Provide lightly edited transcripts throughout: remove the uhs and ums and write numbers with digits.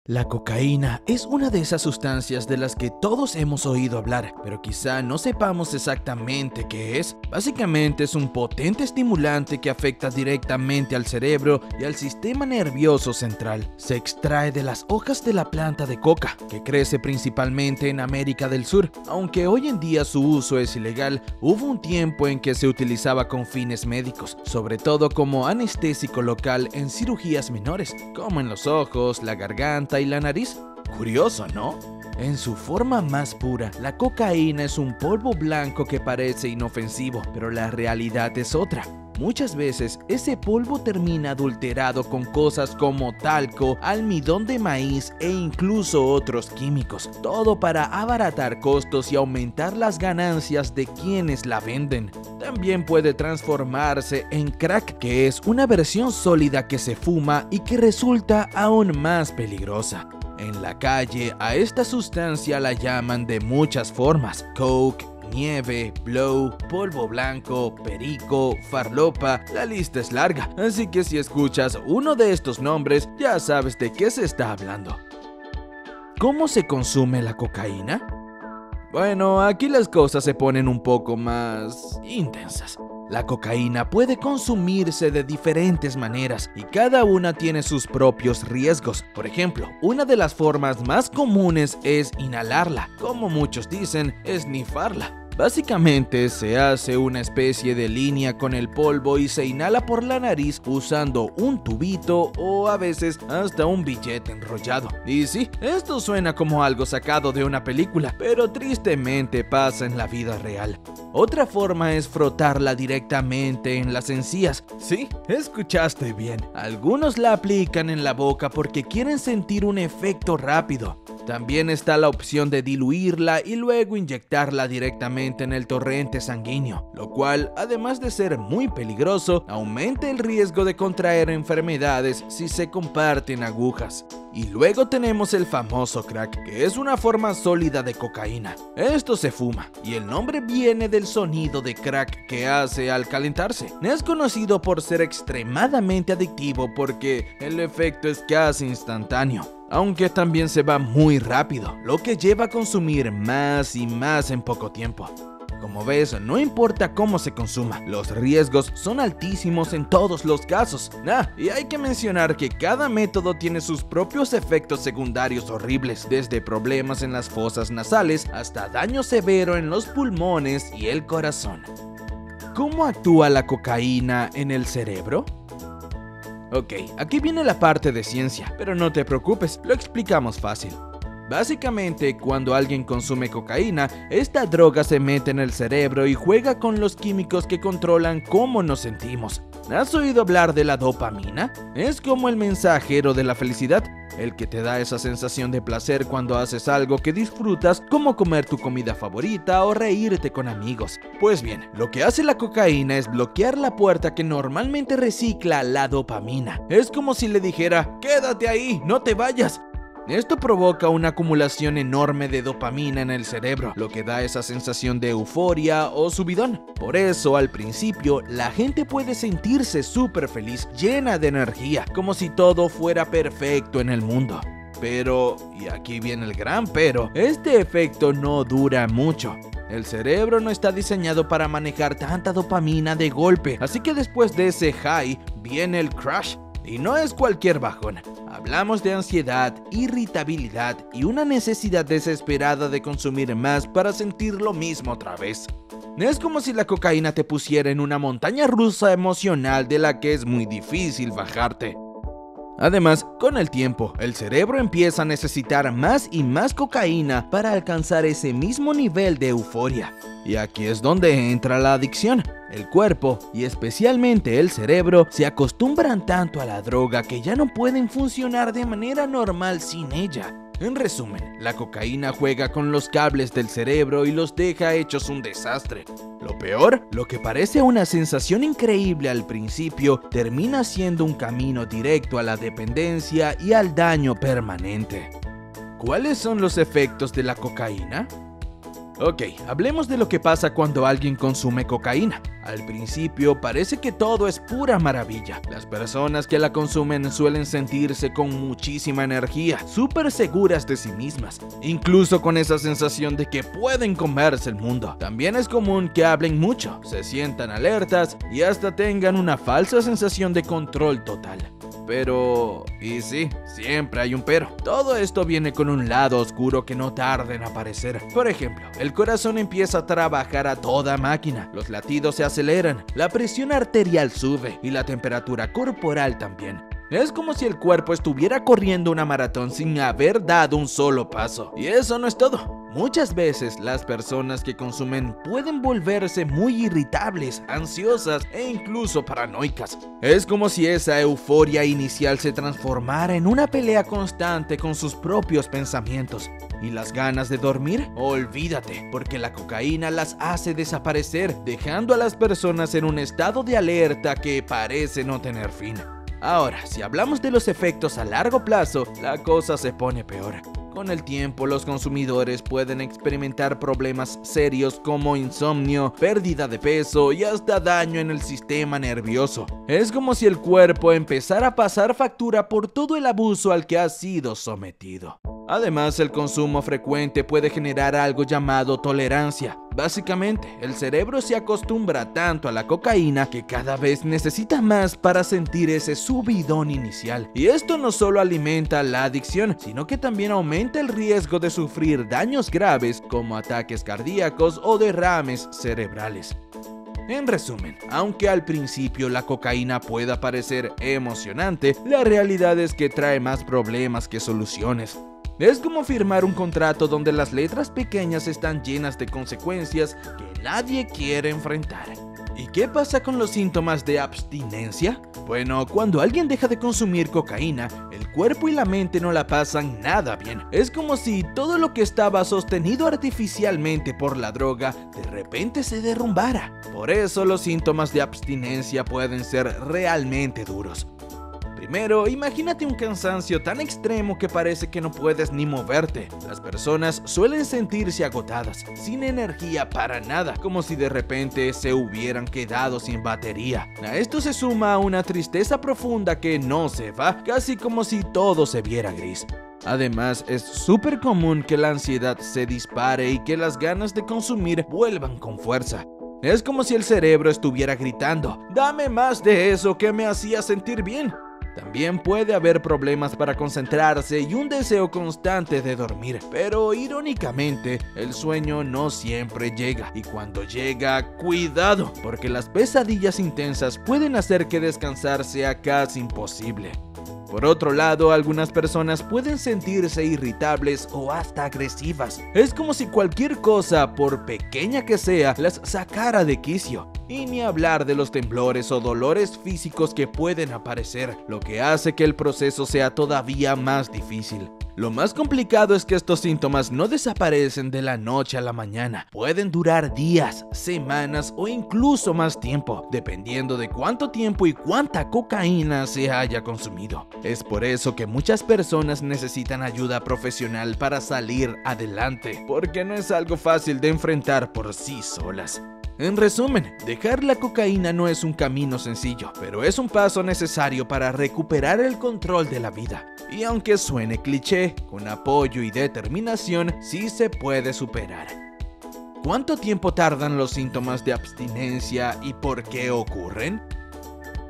La cocaína es una de esas sustancias de las que todos hemos oído hablar, pero quizá no sepamos exactamente qué es. Básicamente es un potente estimulante que afecta directamente al cerebro y al sistema nervioso central. Se extrae de las hojas de la planta de coca, que crece principalmente en América del Sur. Aunque hoy en día su uso es ilegal, hubo un tiempo en que se utilizaba con fines médicos, sobre todo como anestésico local en cirugías menores, como en los ojos, la garganta y la nariz. Curioso, ¿no? En su forma más pura, la cocaína es un polvo blanco que parece inofensivo, pero la realidad es otra. Muchas veces ese polvo termina adulterado con cosas como talco, almidón de maíz e incluso otros químicos, todo para abaratar costos y aumentar las ganancias de quienes la venden. También puede transformarse en crack, que es una versión sólida que se fuma y que resulta aún más peligrosa. En la calle a esta sustancia la llaman de muchas formas: coke, nieve, blow, polvo blanco, perico, farlopa. La lista es larga, así que si escuchas uno de estos nombres ya sabes de qué se está hablando. ¿Cómo se consume la cocaína? Bueno, aquí las cosas se ponen un poco más intensas. La cocaína puede consumirse de diferentes maneras y cada una tiene sus propios riesgos. Por ejemplo, una de las formas más comunes es inhalarla, como muchos dicen, esnifarla. Básicamente se hace una especie de línea con el polvo y se inhala por la nariz usando un tubito o a veces hasta un billete enrollado. Y sí, esto suena como algo sacado de una película, pero tristemente pasa en la vida real. Otra forma es frotarla directamente en las encías. Sí, escuchaste bien. Algunos la aplican en la boca porque quieren sentir un efecto rápido. También está la opción de diluirla y luego inyectarla directamente en el torrente sanguíneo, lo cual, además de ser muy peligroso, aumenta el riesgo de contraer enfermedades si se comparten agujas. Y luego tenemos el famoso crack, que es una forma sólida de cocaína. Esto se fuma, y el nombre viene del sonido de crack que hace al calentarse. Es conocido por ser extremadamente adictivo porque el efecto es casi instantáneo, aunque también se va muy rápido, lo que lleva a consumir más y más en poco tiempo. Como ves, no importa cómo se consuma, los riesgos son altísimos en todos los casos. Y hay que mencionar que cada método tiene sus propios efectos secundarios horribles, desde problemas en las fosas nasales hasta daño severo en los pulmones y el corazón. ¿Cómo actúa la cocaína en el cerebro? Ok, aquí viene la parte de ciencia, pero no te preocupes, lo explicamos fácil. Básicamente, cuando alguien consume cocaína, esta droga se mete en el cerebro y juega con los químicos que controlan cómo nos sentimos. ¿Has oído hablar de la dopamina? Es como el mensajero de la felicidad, el que te da esa sensación de placer cuando haces algo que disfrutas, como comer tu comida favorita o reírte con amigos. Pues bien, lo que hace la cocaína es bloquear la puerta que normalmente recicla la dopamina. Es como si le dijera: "Quédate ahí, no te vayas". Esto provoca una acumulación enorme de dopamina en el cerebro, lo que da esa sensación de euforia o subidón. Por eso, al principio, la gente puede sentirse súper feliz, llena de energía, como si todo fuera perfecto en el mundo. Pero, y aquí viene el gran pero, este efecto no dura mucho. El cerebro no está diseñado para manejar tanta dopamina de golpe, así que después de ese high viene el crash. Y no es cualquier bajón. Hablamos de ansiedad, irritabilidad y una necesidad desesperada de consumir más para sentir lo mismo otra vez. Es como si la cocaína te pusiera en una montaña rusa emocional de la que es muy difícil bajarte. Además, con el tiempo, el cerebro empieza a necesitar más y más cocaína para alcanzar ese mismo nivel de euforia. Y aquí es donde entra la adicción. El cuerpo, y especialmente el cerebro, se acostumbran tanto a la droga que ya no pueden funcionar de manera normal sin ella. En resumen, la cocaína juega con los cables del cerebro y los deja hechos un desastre. Lo peor, lo que parece una sensación increíble al principio, termina siendo un camino directo a la dependencia y al daño permanente. ¿Cuáles son los efectos de la cocaína? Ok, hablemos de lo que pasa cuando alguien consume cocaína. Al principio parece que todo es pura maravilla. Las personas que la consumen suelen sentirse con muchísima energía, súper seguras de sí mismas, incluso con esa sensación de que pueden comerse el mundo. También es común que hablen mucho, se sientan alertas y hasta tengan una falsa sensación de control total. Pero, y sí, siempre hay un pero. Todo esto viene con un lado oscuro que no tarda en aparecer. Por ejemplo, el corazón empieza a trabajar a toda máquina, los latidos se aceleran, la presión arterial sube y la temperatura corporal también. Es como si el cuerpo estuviera corriendo una maratón sin haber dado un solo paso. Y eso no es todo. Muchas veces las personas que consumen pueden volverse muy irritables, ansiosas e incluso paranoicas. Es como si esa euforia inicial se transformara en una pelea constante con sus propios pensamientos. ¿Y las ganas de dormir? Olvídate, porque la cocaína las hace desaparecer, dejando a las personas en un estado de alerta que parece no tener fin. Ahora, si hablamos de los efectos a largo plazo, la cosa se pone peor. Con el tiempo, los consumidores pueden experimentar problemas serios como insomnio, pérdida de peso y hasta daño en el sistema nervioso. Es como si el cuerpo empezara a pasar factura por todo el abuso al que ha sido sometido. Además, el consumo frecuente puede generar algo llamado tolerancia. Básicamente, el cerebro se acostumbra tanto a la cocaína que cada vez necesita más para sentir ese subidón inicial. Y esto no solo alimenta la adicción, sino que también aumenta el riesgo de sufrir daños graves como ataques cardíacos o derrames cerebrales. En resumen, aunque al principio la cocaína pueda parecer emocionante, la realidad es que trae más problemas que soluciones. Es como firmar un contrato donde las letras pequeñas están llenas de consecuencias que nadie quiere enfrentar. ¿Y qué pasa con los síntomas de abstinencia? Bueno, cuando alguien deja de consumir cocaína, el cuerpo y la mente no la pasan nada bien. Es como si todo lo que estaba sostenido artificialmente por la droga de repente se derrumbara. Por eso los síntomas de abstinencia pueden ser realmente duros. Primero, imagínate un cansancio tan extremo que parece que no puedes ni moverte. Las personas suelen sentirse agotadas, sin energía para nada, como si de repente se hubieran quedado sin batería. A esto se suma una tristeza profunda que no se va, casi como si todo se viera gris. Además, es súper común que la ansiedad se dispare y que las ganas de consumir vuelvan con fuerza. Es como si el cerebro estuviera gritando: "Dame más de eso que me hacía sentir bien". También puede haber problemas para concentrarse y un deseo constante de dormir, pero irónicamente, el sueño no siempre llega, y cuando llega, cuidado, porque las pesadillas intensas pueden hacer que descansar sea casi imposible. Por otro lado, algunas personas pueden sentirse irritables o hasta agresivas. Es como si cualquier cosa, por pequeña que sea, las sacara de quicio. Y ni hablar de los temblores o dolores físicos que pueden aparecer, lo que hace que el proceso sea todavía más difícil. Lo más complicado es que estos síntomas no desaparecen de la noche a la mañana. Pueden durar días, semanas o incluso más tiempo, dependiendo de cuánto tiempo y cuánta cocaína se haya consumido. Es por eso que muchas personas necesitan ayuda profesional para salir adelante, porque no es algo fácil de enfrentar por sí solas. En resumen, dejar la cocaína no es un camino sencillo, pero es un paso necesario para recuperar el control de la vida. Y aunque suene cliché, con apoyo y determinación sí se puede superar. ¿Cuánto tiempo tardan los síntomas de abstinencia y por qué ocurren?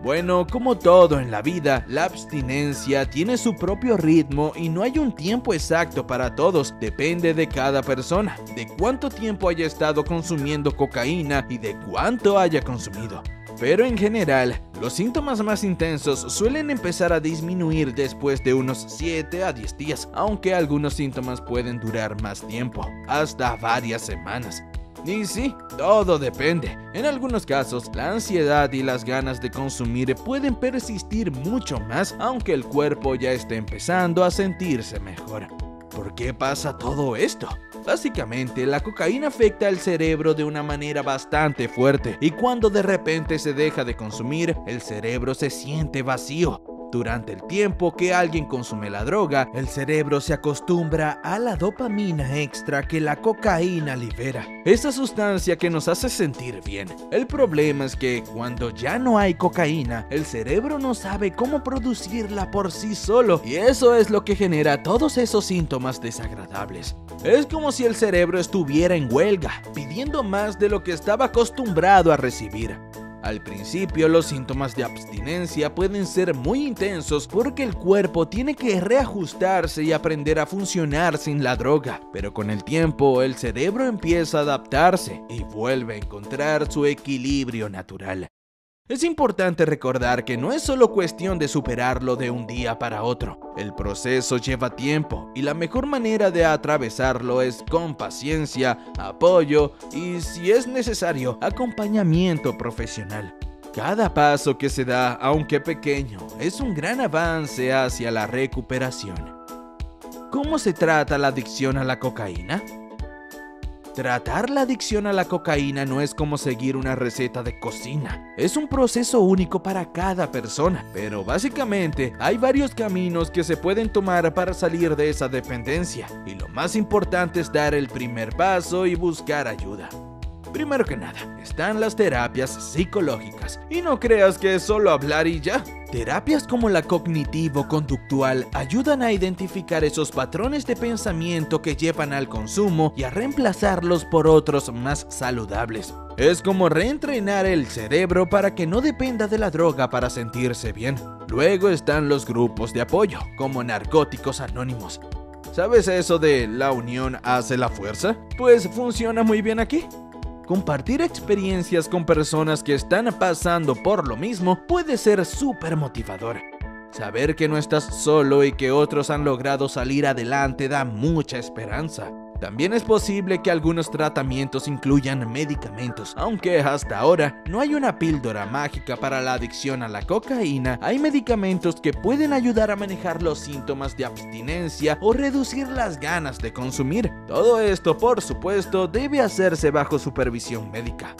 Bueno, como todo en la vida, la abstinencia tiene su propio ritmo y no hay un tiempo exacto para todos. Depende de cada persona, de cuánto tiempo haya estado consumiendo cocaína y de cuánto haya consumido. Pero en general, los síntomas más intensos suelen empezar a disminuir después de unos 7 a 10 días, aunque algunos síntomas pueden durar más tiempo, hasta varias semanas. Y sí, todo depende. En algunos casos, la ansiedad y las ganas de consumir pueden persistir mucho más, aunque el cuerpo ya esté empezando a sentirse mejor. ¿Por qué pasa todo esto? Básicamente, la cocaína afecta al cerebro de una manera bastante fuerte, y cuando de repente se deja de consumir, el cerebro se siente vacío. Durante el tiempo que alguien consume la droga, el cerebro se acostumbra a la dopamina extra que la cocaína libera, esa sustancia que nos hace sentir bien. El problema es que cuando ya no hay cocaína, el cerebro no sabe cómo producirla por sí solo, y eso es lo que genera todos esos síntomas desagradables. Es como si el cerebro estuviera en huelga, pidiendo más de lo que estaba acostumbrado a recibir. Al principio, los síntomas de abstinencia pueden ser muy intensos porque el cuerpo tiene que reajustarse y aprender a funcionar sin la droga, pero con el tiempo el cerebro empieza a adaptarse y vuelve a encontrar su equilibrio natural. Es importante recordar que no es solo cuestión de superarlo de un día para otro. El proceso lleva tiempo y la mejor manera de atravesarlo es con paciencia, apoyo y, si es necesario, acompañamiento profesional. Cada paso que se da, aunque pequeño, es un gran avance hacia la recuperación. ¿Cómo se trata la adicción a la cocaína? Tratar la adicción a la cocaína no es como seguir una receta de cocina. Es un proceso único para cada persona, pero básicamente hay varios caminos que se pueden tomar para salir de esa dependencia, y lo más importante es dar el primer paso y buscar ayuda. Primero que nada, están las terapias psicológicas, y no creas que es solo hablar y ya. Terapias como la cognitivo-conductual ayudan a identificar esos patrones de pensamiento que llevan al consumo y a reemplazarlos por otros más saludables. Es como reentrenar el cerebro para que no dependa de la droga para sentirse bien. Luego están los grupos de apoyo, como Narcóticos Anónimos. ¿Sabes eso de la unión hace la fuerza? Pues funciona muy bien aquí. Compartir experiencias con personas que están pasando por lo mismo puede ser súper motivador. Saber que no estás solo y que otros han logrado salir adelante da mucha esperanza. También es posible que algunos tratamientos incluyan medicamentos. Aunque hasta ahora no hay una píldora mágica para la adicción a la cocaína, hay medicamentos que pueden ayudar a manejar los síntomas de abstinencia o reducir las ganas de consumir. Todo esto, por supuesto, debe hacerse bajo supervisión médica.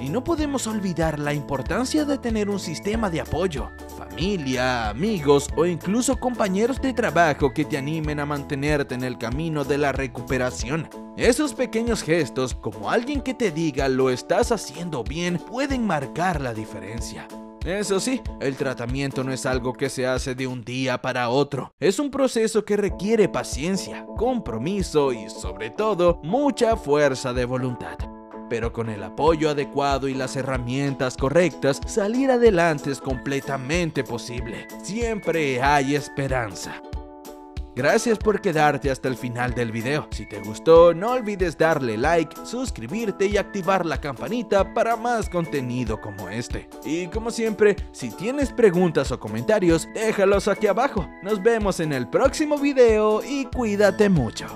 Y no podemos olvidar la importancia de tener un sistema de apoyo, familia, amigos o incluso compañeros de trabajo que te animen a mantenerte en el camino de la recuperación. Esos pequeños gestos, como alguien que te diga lo estás haciendo bien, pueden marcar la diferencia. Eso sí, el tratamiento no es algo que se hace de un día para otro. Es un proceso que requiere paciencia, compromiso y, sobre todo, mucha fuerza de voluntad. Pero con el apoyo adecuado y las herramientas correctas, salir adelante es completamente posible. Siempre hay esperanza. Gracias por quedarte hasta el final del video. Si te gustó, no olvides darle like, suscribirte y activar la campanita para más contenido como este. Y como siempre, si tienes preguntas o comentarios, déjalos aquí abajo. Nos vemos en el próximo video y cuídate mucho.